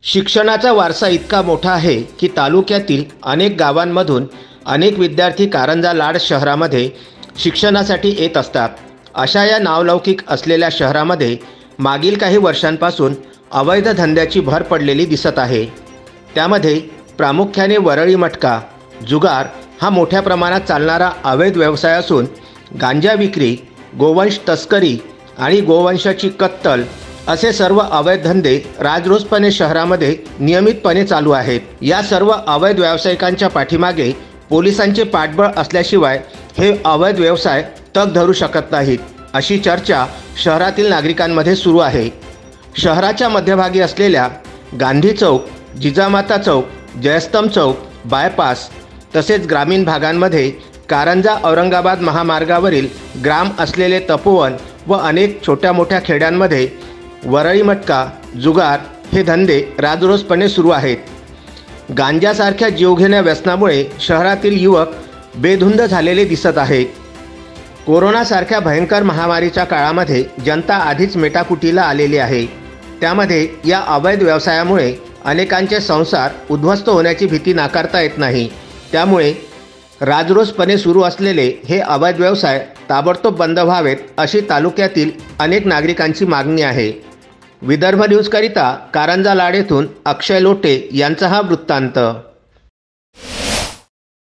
शिक्षणाचा वारसा इतका मोठा आहे की तालुक्यातील अनेक गावांमधून अनेक विद्यार्थी कारंजा लाड शहरामध्ये शिक्षणासाठी येत असतात। अशा या नावलौकिक असलेल्या शहरामध्ये मागील काही वर्षांपासून अवैध धंद्याची भर पडलेली दिसत आहे। त्यामध्ये प्रामुख्याने वरळी मटका, जुगार हा मोठ्या प्रमाणात चालणारा अवैध व्यवसाय असून गांजा विक्री, गोवंश तस्करी आणि गोवंशाची कत्तल असे सर्व अवैध धंदे राजरोसपणे शहरामध्ये नियमितपणे चालू आहेत। या सर्व अवैध व्यावसायिकांच्या पाठीमागे पोलिसांचे पाठबळ असल्याशिवाय हे अवैध व्यवसाय तग धरू शकत नाहीत, अशी चर्चा शहरातील नागरिकांमध्ये सुरू आहे। शहराच्या मध्यभागी असलेल्या गांधी चौक, जिजामाता चौक, जयस्तंभ चौक, बायपास तसेच ग्रामीण भागांमध्ये कारंजा औरंगाबाद महामार्गावरील ग्राम असलेले तपोवन व अनेक छोट्या मोठ्या खेड्यांमध्ये वरळी मटका, जुगार हे धंदे राजरोसपणे सुरू आहेत। गांजासारख्या जीवघेण्या व्यसनामुळे शहरातील युवक बेधुंद झालेले दिसत आहेत। कोरोनासारख्या भयंकर महामारीच्या काळामध्ये जनता आधीच मेटाकुटीला आलेली आहे। त्यामध्ये या अवैध व्यवसायामुळे अनेकांचे संसार उद्ध्वस्त होण्याची भीती नाकारता येत नाही। त्यामुळे राजरोसपणे सुरू असलेले हे अवैध व्यवसाय ताबडतोब बंद व्हावेत, अशी तालुक्यातील अनेक नागरिकांची मागणी आहे। विदर्भ न्यूजकरिता कारंजा लाड येथून अक्षय लोटे यांचा हा वृत्तांत।